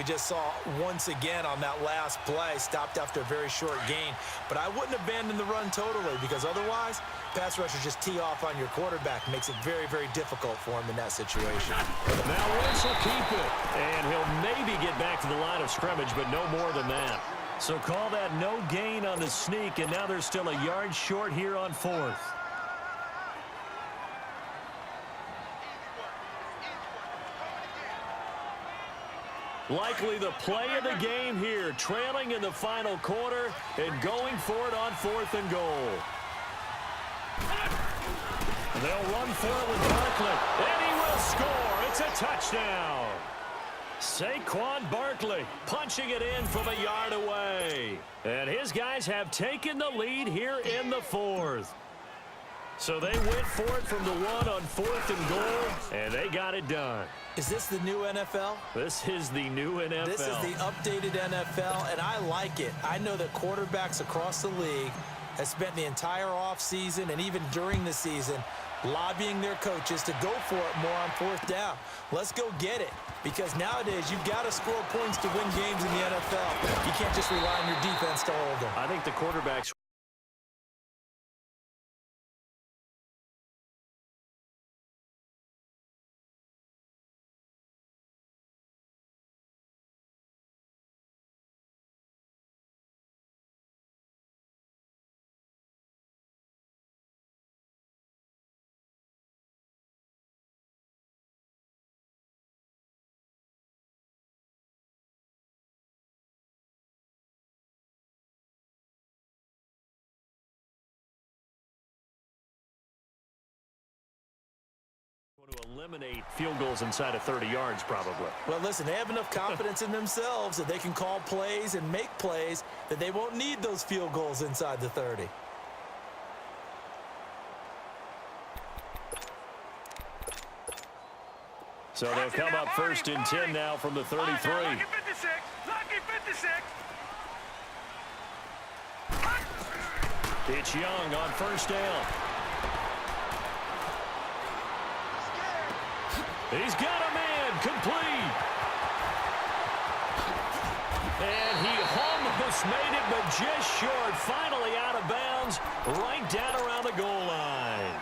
just saw once again on that last play, stopped after a very short gain. But I wouldn't abandon the run totally, because otherwise, pass rushers just tee off on your quarterback. Makes it very, very difficult for him in that situation. Now Wentz will keep it, and he'll maybe get back to the line of scrimmage, but no more than that. So call that no gain on the sneak, and now they're still a yard short here on 4th. Likely the play of the game here, trailing in the final quarter and going for it on 4th and goal. They'll run for it with Barkley, and he will score. It's a touchdown. Saquon Barkley punching it in from a yard away. And his guys have taken the lead here in the 4th. So they went for it from the 1 on 4th and goal, and they got it done. Is this the new NFL? This is the new NFL. This is the updated NFL, and I like it. I know that quarterbacks across the league have spent the entire offseason and even during the season lobbying their coaches to go for it more on 4th down. Let's go get it, because nowadays you've got to score points to win games in the NFL. You can't just rely on your defense to hold them. I think the quarterbacks to eliminate field goals inside of 30 yards, probably. Well, listen, they have enough confidence in themselves that they can call plays and make plays that they won't need those field goals inside the 30. So they'll come up 1st and 10 now from the 33. Lucky 56. Lucky 56. It's Young on 1st down. He's got a man complete. And he almost made it, but just short. Finally out of bounds, right down around the goal line.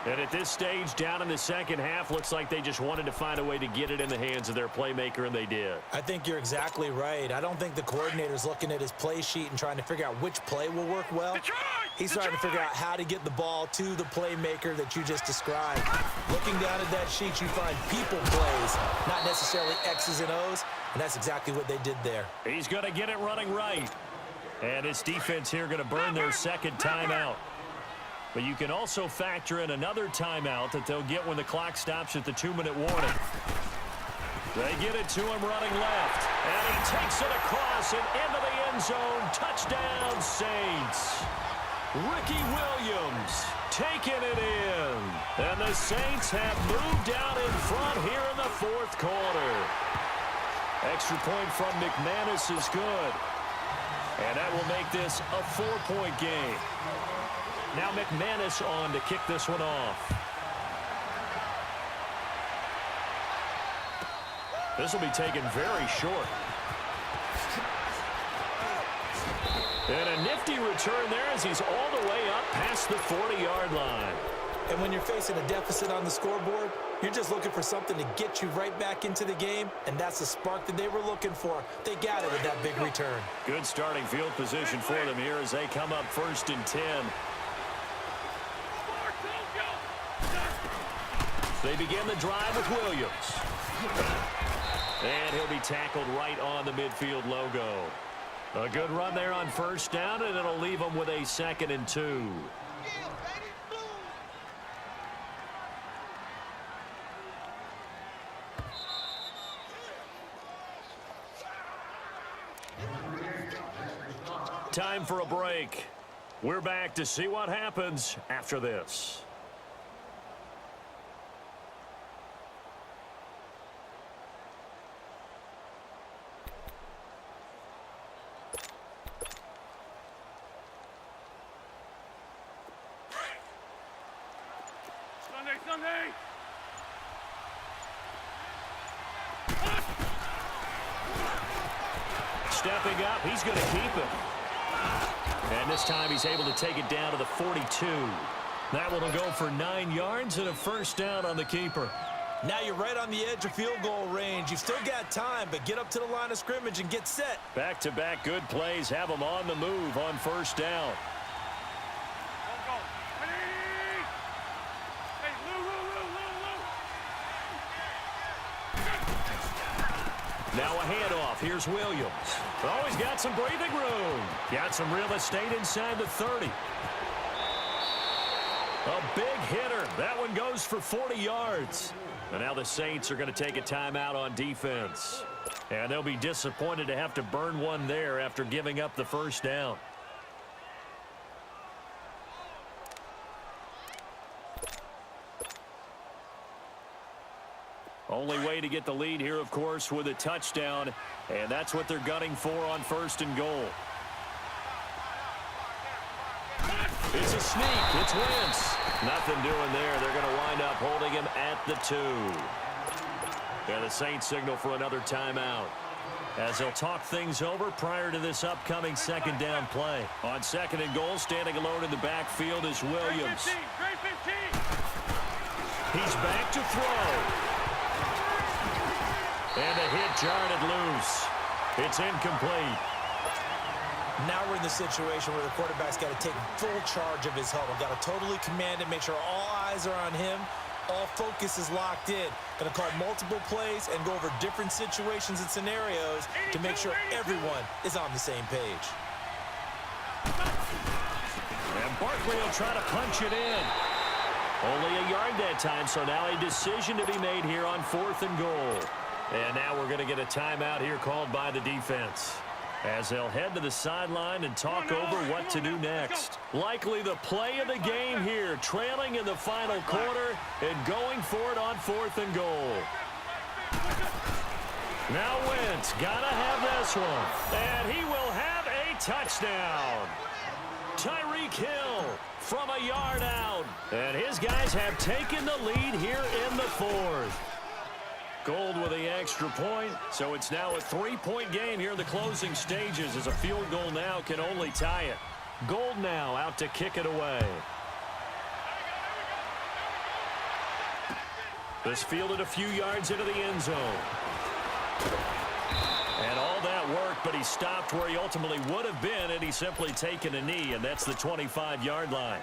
And at this stage, down in the second half, looks like they just wanted to find a way to get it in the hands of their playmaker, and they did. I think you're exactly right. I don't think the coordinator's looking at his play sheet and trying to figure out which play will work well. He's trying to figure out how to get the ball to the playmaker that you just described. Looking down at that sheet, you find people plays, not necessarily X's and O's, and that's exactly what they did there. He's going to get it running right. And his defense here going to burn their second timeout. But you can also factor in another timeout that they'll get when the clock stops at the 2-minute warning. They get it to him running left. And he takes it across and into the end zone. Touchdown, Saints. Ricky Williams taking it in. And the Saints have moved out in front here in the 4th quarter. Extra point from McManus is good. And that will make this a 4-point game. Now McManus on to kick this one off. This will be taken very short. And a nifty return there as he's all the way up past the 40-yard line. And when you're facing a deficit on the scoreboard, you're just looking for something to get you right back into the game, and that's the spark that they were looking for. They got it with that big return. Good starting field position for them here as they come up 1st and 10. They begin the drive with Williams. And he'll be tackled right on the midfield logo. A good run there on 1st down, and it'll leave them with a 2nd and 2. Time for a break. We're back to see what happens after this. stepping up. He's going to keep it. And this time he's able to take it down to the 42. That one will go for 9 yards and a first down on the keeper. Now you're right on the edge of field goal range. You've still got time, but get up to the line of scrimmage and get set. Back-to-back good plays have them on the move on first down. Now a handoff. Here's Williams. Oh, he's got some breathing room. Got some real estate inside the 30. A big hitter. That one goes for 40 yards. And now the Saints are going to take a timeout on defense. And they'll be disappointed to have to burn one there after giving up the first down. Only way to get the lead here, of course, with a touchdown. And that's what they're gunning for on first and goal. It's a sneak. It's Wentz. Nothing doing there. They're going to wind up holding him at the 2. And the Saints signal for another timeout as they'll talk things over prior to this upcoming second down play. On second and goal, standing alone in the backfield is Williams. He's back to throw. And a hit jarred it loose. It's incomplete. Now we're in the situation where the quarterback's got to take full charge of his huddle. Got to totally command it, make sure all eyes are on him. All focus is locked in. Going to call multiple plays and go over different situations and scenarios to make sure everyone is on the same page. And Barkley will try to punch it in. Only a yard that time, so now a decision to be made here on fourth and goal. And now we're going to get a timeout here called by the defense, as they'll head to the sideline and talk over what to do next. Likely the play of the game here, trailing in the final quarter and going for it on fourth and goal. Now Wentz, gotta have this one. And he will have a touchdown. Tyreek Hill from a yard out. And his guys have taken the lead here in the fourth. Gold with the extra point, so it's now a 3-point game here in the closing stages as a field goal now can only tie it. Gold now out to kick it away. This fielded a few yards into the end zone. And all that worked, but he stopped where he ultimately would have been had he simply taken a knee, and that's the 25-yard line.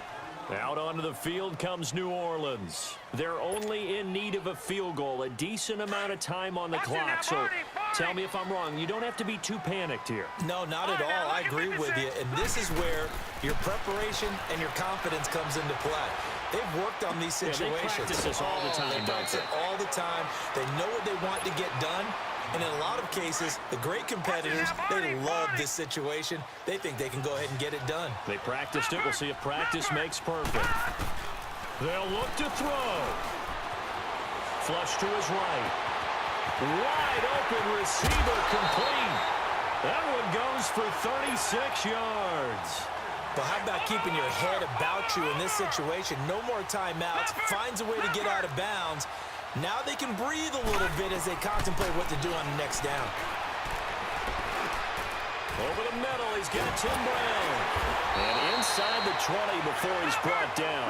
Out onto the field comes New Orleans. They're only in need of a field goal, a decent amount of time on the clock. So tell me if I'm wrong. You don't have to be too panicked here. No, not at all. I agree with you. And this is where your preparation and your confidence comes into play. They've worked on these situations. They practice this all the time. They practice it all the time. They know what they want to get done. And in a lot of cases, the great competitors, they love this situation. They think they can go ahead and get it done. They practiced it. We'll see if practice makes perfect. They'll look to throw. Flush to his right. Wide open receiver complete. That one goes for 36 yards. But how about keeping your head about you in this situation? No more timeouts. Finds a way to get out of bounds. Now they can breathe a little bit as they contemplate what to do on the next down. Over the middle, he's got Tim Brown. And inside the 20 before he's brought down.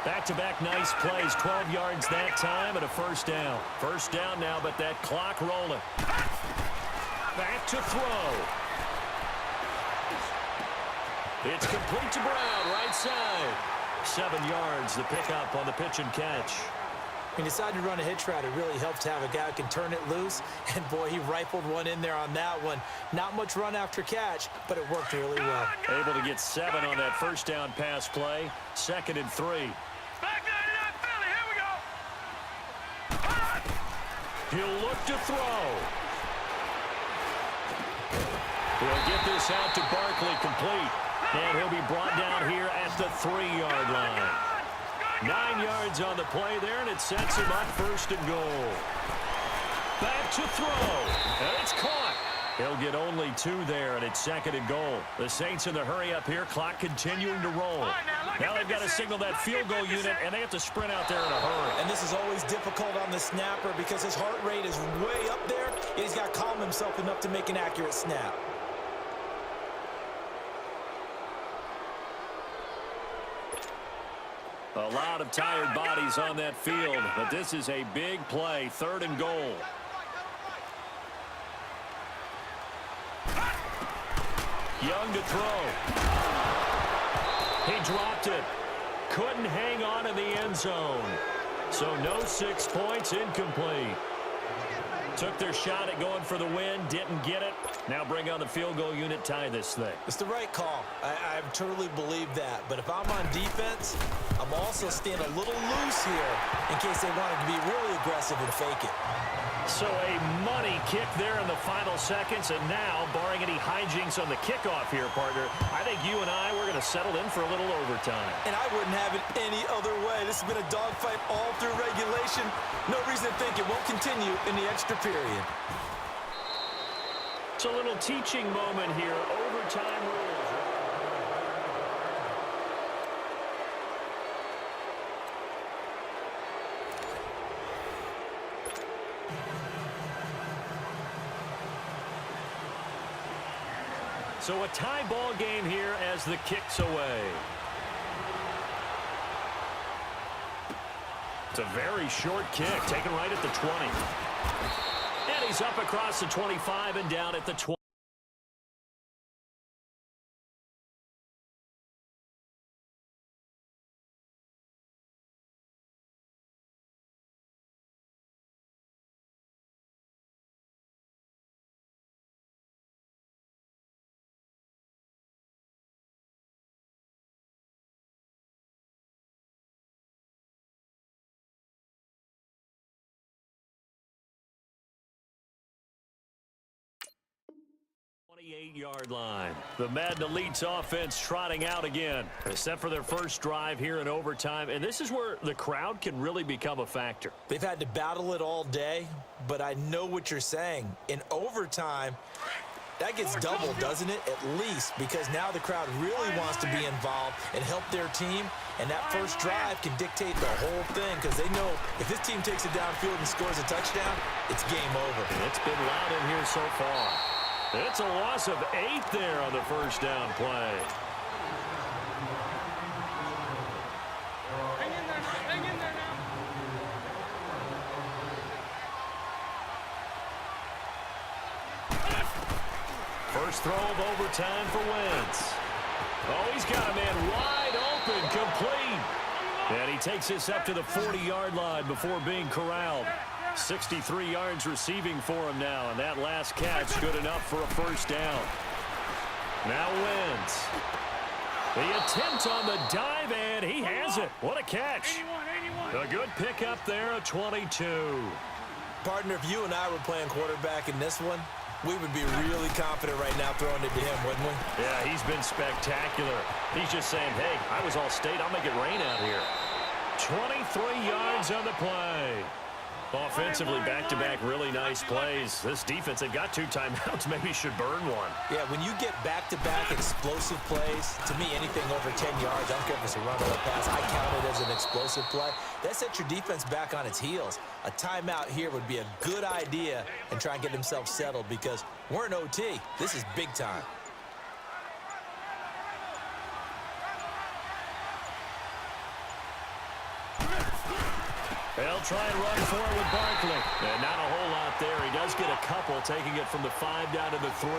Back-to-back nice plays, 12 yards that time and a first down. First down now, but that clock rolling. Back to throw. It's complete to Brown, right side. 7 yards, the pickup on the pitch and catch. When you decide to run a hitch route, it really helps to have a guy who can turn it loose. And, boy, he rifled one in there on that one. Not much run after catch, but it worked really well. Able to get 7 on that first down pass play. 2nd and 3. Back there, Philly, here we go. He'll look to throw. He'll get this out to Barkley complete. And he'll be brought down here at the 3-yard line. 9 yards on the play there, and it sets him up first and goal. Back to throw, and it's caught. He'll get only 2 there, and it's 2nd and goal. The Saints in the hurry up here, clock continuing to roll. Now they've got to signal that field goal unit, and they have to sprint out there in a hurry. And this is always difficult on the snapper because his heart rate is way up there. He's got to calm himself enough to make an accurate snap. A lot of tired bodies on that field, but this is a big play, 3rd and goal. Young to throw. He dropped it. Couldn't hang on in the end zone. So no 6 points, incomplete. Took their shot at going for the win, didn't get it. Now bring on the field goal unit, tie this thing. It's the right call. I truly believe that. But if I'm on defense, I'm also staying a little loose here in case they wanted to be really aggressive and fake it. So a money kick there in the final seconds, and now, barring any hijinks on the kickoff here, partner, I think you and we're going to settle in for a little overtime. And I wouldn't have it any other way. This has been a dogfight all through regulation. No reason to think it won't continue in the extra period. It's a little teaching moment here. Overtime rules. So a tie ball game here as the kick's away. It's a very short kick, taken right at the 20. And he's up across the 25 and down at the 20. Yard line. The Madden Elite's offense trotting out again, except for their first drive here in overtime. And this is where the crowd can really become a factor. They've had to battle it all day, but I know what you're saying. In overtime, that gets doubled, doesn't it? At least, because now the crowd really wants to be involved and help their team. And that first drive can dictate the whole thing because they know if this team takes it downfield and scores a touchdown, it's game over. And it's been loud in here so far. It's a loss of 8 there on the first down play. Hang in there now. Hang in there now. First throw of overtime for Wentz. Oh, he's got a man wide open, complete. And he takes this up to the 40-yard line before being corralled. 63 yards receiving for him now, and that last catch good enough for a first down. Now Wentz. The attempt on the dive, and he has it. What a catch. 81. A good pickup there, a 22. Partner, if you and I were playing quarterback in this one, we would be really confident right now throwing it to him, wouldn't we? Yeah, he's been spectacular. He's just saying, hey, I was all state. I'll make it rain out here. 23 yards on the play. Offensively, back-to-back really nice plays. This defense, they've got 2 timeouts, maybe should burn one. Yeah, when you get back-to-back explosive plays, to me, anything over 10 yards, I don't care if it's a run or a pass, I count it as an explosive play. That sets your defense back on its heels. A timeout here would be a good idea and try and get himself settled because we're in OT. This is big time. They'll try and run for it with Barkley. And not a whole lot there. He does get a couple, taking it from the 5 down to the 3.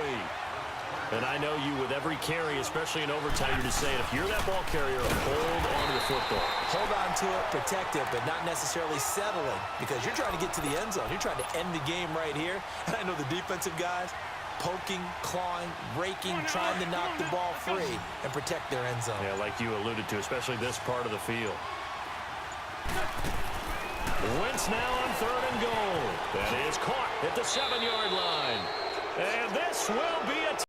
And I know you, with every carry, especially in overtime, you're just saying, if you're that ball carrier, hold on to the football. Hold on to it, protect it, but not necessarily settling because you're trying to get to the end zone. You're trying to end the game right here. And I know the defensive guys poking, clawing, raking, trying to knock the ball free and protect their end zone. Yeah, like you alluded to, especially this part of the field. Wentz now on 3rd and goal. That is caught at the 7-yard line. And this will be a